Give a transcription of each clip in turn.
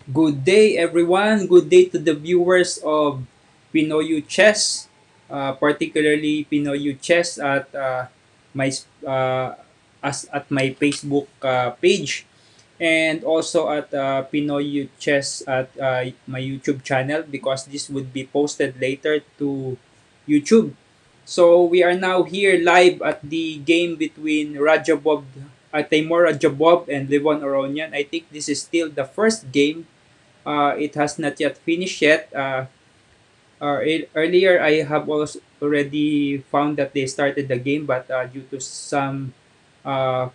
Good day, everyone. Good day to the viewers of Pinoy Chess, particularly Pinoy Chess my at my Facebook page, and also at Pinoy Chess at my YouTube channel because this would be posted later to YouTube. So we are now here live at the game between Teimour Radjabov and Levon Aronian. I think this is still the first game. It has not yet finished yet. Earlier, I have also already found that they started the game, but due to some uh,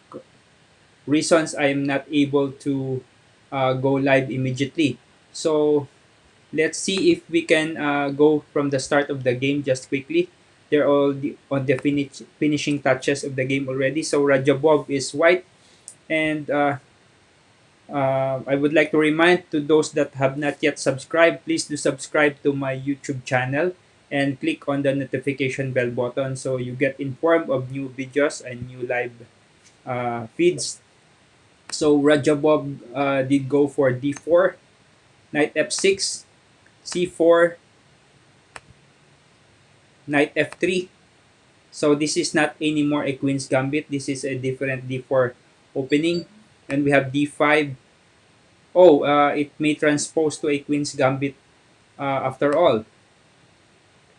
reasons, I am not able to go live immediately. So let's see if we can go from the start of the game just quickly. They're all on the finishing touches of the game already. So Radjabov is white, and I would like to remind to those that have not yet subscribed, please do subscribe to my YouTube channel and click on the notification bell button so you get informed of new videos and new live feeds. So Rajabov did go for d4, knight f6, c4, knight f3. So this is not anymore a queen's gambit. This is a different d4 opening. And we have d5. Oh, it may transpose to a queen's gambit after all.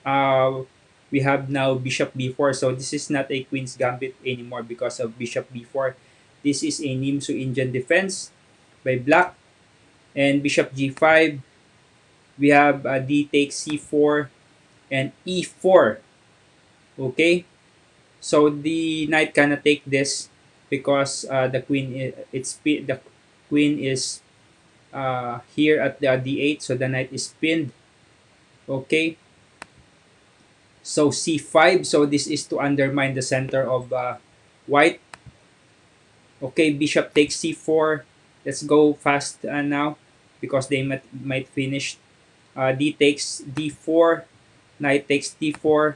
uh, we have now bishop b4. So this is not a queen's gambit anymore because of bishop b4. This is a Nimsu Indian defense by black. And bishop g5. We have d takes c4 and e4. Okay. So the knight cannot take this because the queen is here at the d8. So the knight is pinned. Okay. So c5, so this is to undermine the center of white. Okay, bishop takes c4. Let's go fast now because they might finish. D takes d4, knight takes d4,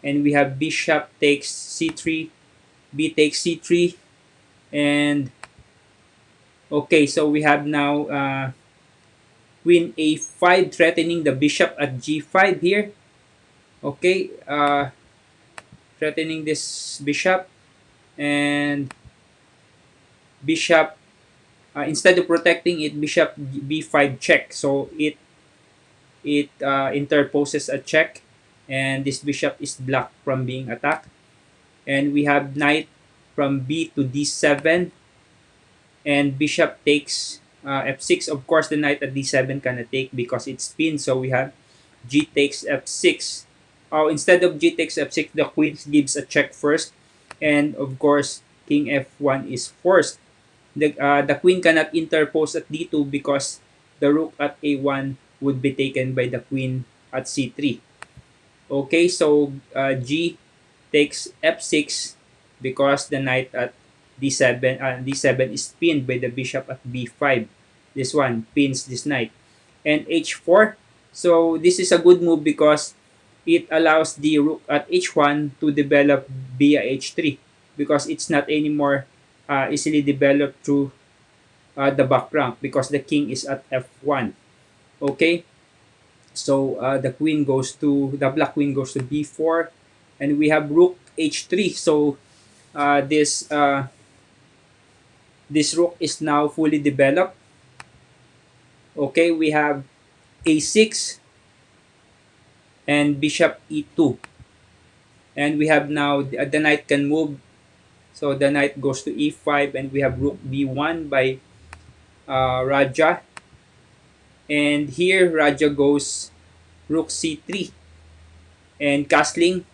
and we have bishop takes c3, b takes c3, and okay, so we have now queen a5 threatening the bishop at g5 here. Okay, threatening this bishop, and bishop instead of protecting it, bishop b5 check. So it interposes a check, and this bishop is blocked from being attacked. And we have knight from b to d7, and bishop takes f6. Of course, the knight at d7 cannot take because it's pinned. So we have g takes f6. Oh, instead of g takes f6, the queen gives a check first, and of course, king f1 is forced. The queen cannot interpose at d2 because the rook at a1 would be taken by the queen at c3. Okay, so g takes f6 because the knight at d7 is pinned by the bishop at b5. This one pins this knight. And h4, so this is a good move because it allows the rook at h1 to develop via h3 because it's not anymore easily developed through the back rank because the king is at f1. Okay, so the black queen goes to b4, and we have rook h3. So uh, this uh, this rook is now fully developed. Okay, we have a6 and bishop e2, and we have now the knight can move. So the knight goes to e5, and we have rook b1 by Raja. And here Raja goes rook c3 and castling,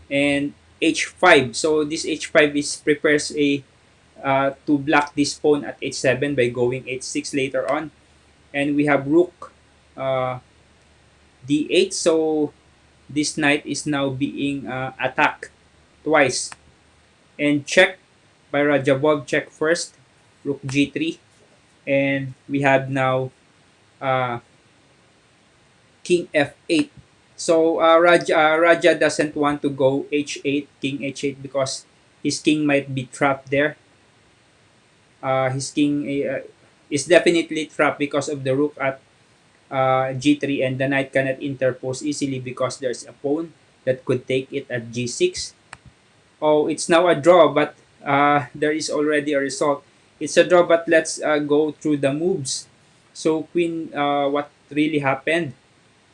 and h5. So this h5 is prepares a to block this pawn at h7 by going h6 later on. And we have rook d8. So this knight is now being attacked twice. And check by Radjabov, check first, rook g3. And we have now uh, king f8. So Raja doesn't want to go h8, king h8, because his king might be trapped there. His king is definitely trapped because of the rook at g3, and the knight cannot interpose easily because there's a pawn that could take it at g6. Oh, it's now a draw, but there is already a result. It's a draw, but let's go through the moves. So queen, what really happened?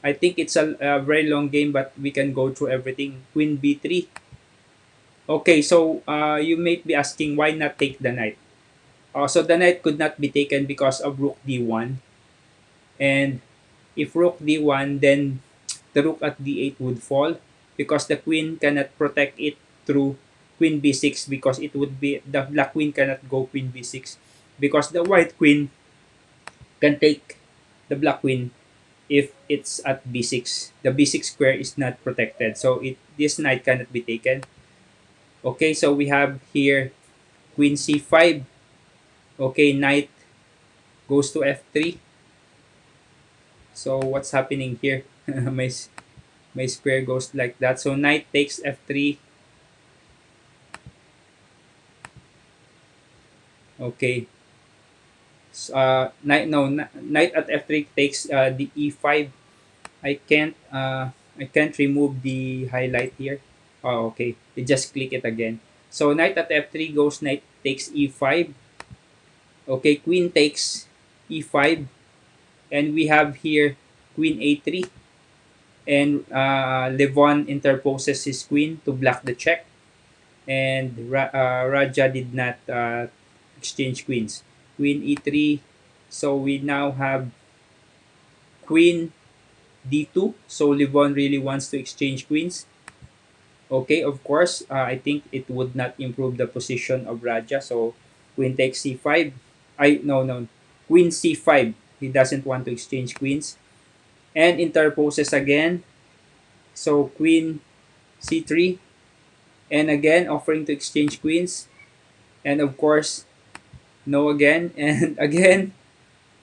I think it's a very long game, but we can go through everything. Queen b3. Okay, so you may be asking why not take the knight. So the knight could not be taken because of rook d1, and if rook d1, then the rook at d8 would fall because the queen cannot protect it through queen b6, because it would be the black queen cannot go queen b6 because the white queen can take the black queen if it's at b6. The b6 square is not protected, so this knight cannot be taken. Okay, so we have here queen c5. Okay, knight goes to f3. So what's happening here? My square goes like that. So knight takes f3. Okay. Knight no knight at f3 takes the e5. I can't remove the highlight here. Oh, okay. You just click it again. So knight at f3 goes knight takes e5. Okay, queen takes e5, and we have here queen a3, and Levon interposes his queen to block the check, and Raja did not exchange queens. Queen e3. So we now have queen d2. So Levon really wants to exchange queens. Okay, of course, I think it would not improve the position of Raja. So queen takes c5. No, queen c5. He doesn't want to exchange queens, and interposes again. So queen c3, and again offering to exchange queens, and of course no again, and again.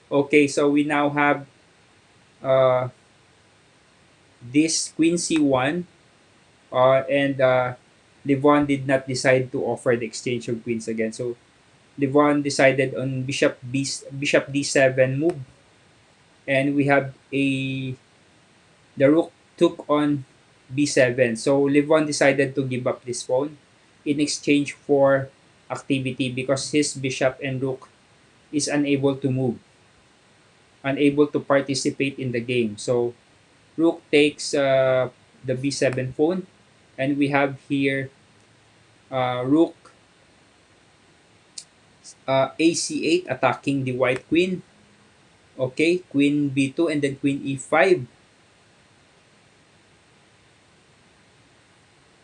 Okay, so we now have uh, this queen c1, and Levon did not decide to offer the exchange of queens again. So Levon decided on bishop d7 move, and we have the rook took on b7. So Levon decided to give up this pawn in exchange for activity because his bishop and rook is unable to move, unable to participate in the game. So rook takes the b7 pawn, and we have here rook ac8 attacking the white queen. Okay, queen b2 and then queen e5.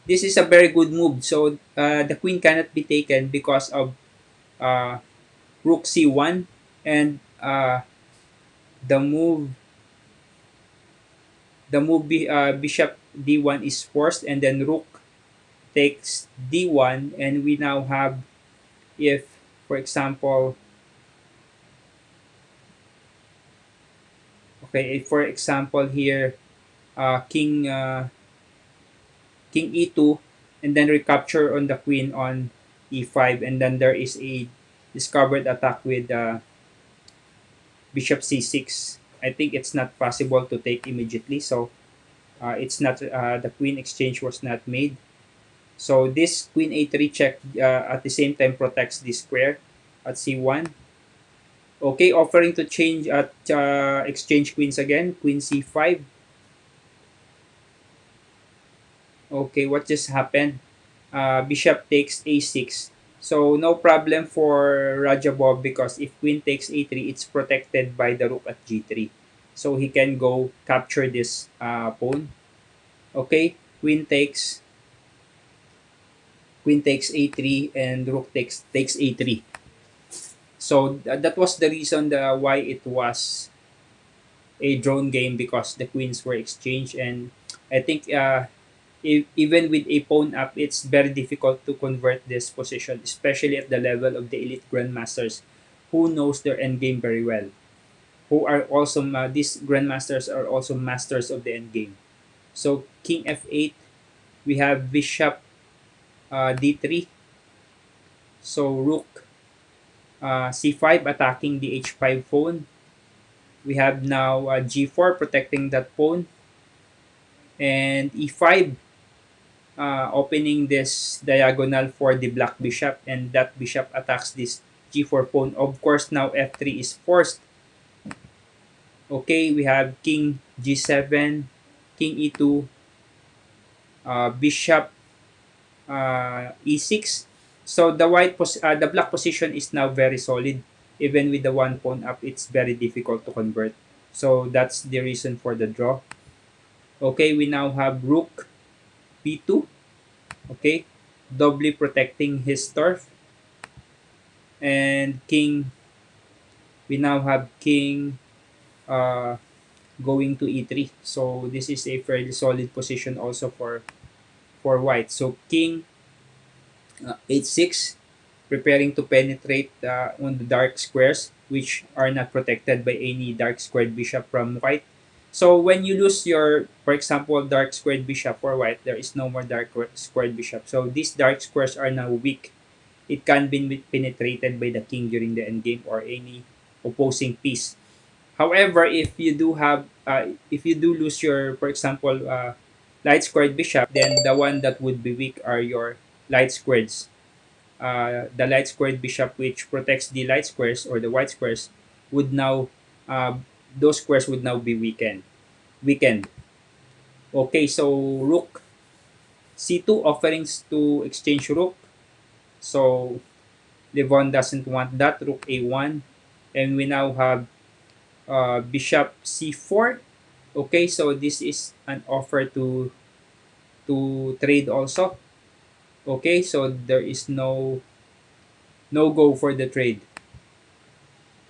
This is a very good move. So the queen cannot be taken because of uh, rook c1, and the move bishop d1 is forced, and then rook takes d1, and we now have, if for example, okay, if for example here king e2, and then recapture on the queen on e5, and then there is a discovered attack with bishop c6. I think it's not possible to take immediately, so it's not the queen exchange was not made. So this queen a3 check at the same time protects the square at c1. Okay, offering to change at exchange queens again. Queen c5. Okay, what just happened? Bishop takes a6. So no problem for Radjabov because if queen takes a3, it's protected by the rook at g3. So he can go capture this pawn. Okay, queen takes a3, and rook takes a3. So that was the reason why it was a drawn game, because the queens were exchanged, and I think even with a pawn up, it's very difficult to convert this position, especially at the level of the elite grandmasters, who knows their endgame very well. Who are also these grandmasters are also masters of the endgame. So king f8, we have bishop d3. So rook C5 attacking the H5 pawn. We have now G4 protecting that pawn, and E5 opening this diagonal for the black bishop, and that bishop attacks this G4 pawn. Of course, now F3 is forced. Okay, we have King G7, King E2, Bishop E6. So the black position is now very solid. Even with the one pawn up, it's very difficult to convert. So that's the reason for the draw. Okay, we now have Rook B2. Okay, doubly protecting his turf. And King, we now have King uh, going to E3. So this is a fairly solid position also for White. So King H6, preparing to penetrate on the dark squares, which are not protected by any dark squared bishop from White. So when you lose your, for example, dark squared bishop for White, there is no more dark squared bishop. So these dark squares are now weak. It can be penetrated by the king during the endgame or any opposing piece. However, if you do lose your, for example, light squared bishop, then the one that would be weak are your light squareds. The light squared bishop, which protects the light squares or the white squares, would now uh, those squares would now be weakened. Weakened. Okay, so rook c2 offerings to exchange rook. So Levon doesn't want that. Rook a1, and we now have bishop c4. Okay, so this is an offer to trade also. Okay, so there is no go for the trade.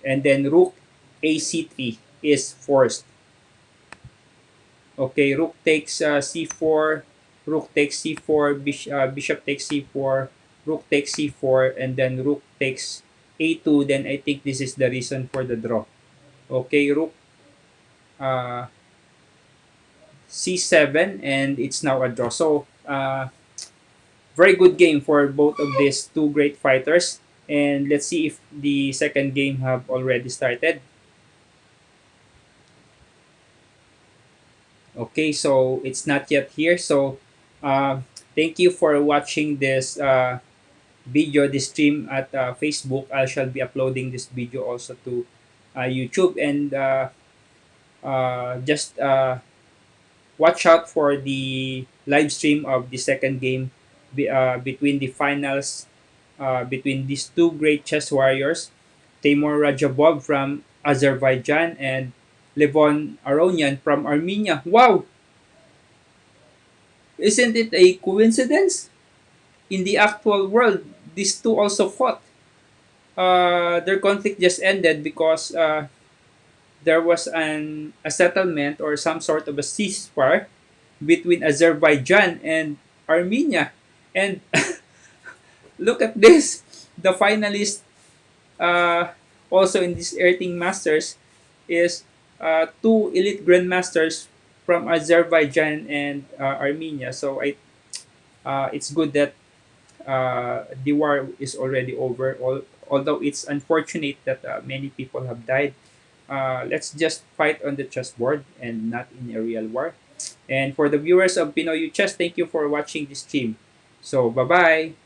And then rook ac3 is forced. Okay, rook takes c4, rook takes c4, bishop takes c4, rook takes c4, and then rook takes a2. Then I think this is the reason for the draw. Okay, rook uh, c7, and it's now a draw. So very good game for both of these two great fighters. And let's see if the second game have already started. Okay, so it's not yet here. So thank you for watching this video, this stream at Facebook. I shall be uploading this video also to YouTube, and just watch out for the live stream of the second game between the finals between these two great chess warriors, Teimour Radjabov from Azerbaijan and Levon Aronian from Armenia. Wow! Isn't it a coincidence? In the actual world, these two also fought. Their conflict just ended because there was a settlement or some sort of a ceasefire between Azerbaijan and Armenia. And look at this. The finalist also in this Earthing Masters is two elite grandmasters from Azerbaijan and Armenia. So it's good that the war is already over. Although it's unfortunate that many people have died, let's just fight on the chessboard and not in a real war. And for the viewers of Pinoy Chess, thank you for watching this stream. So bye bye.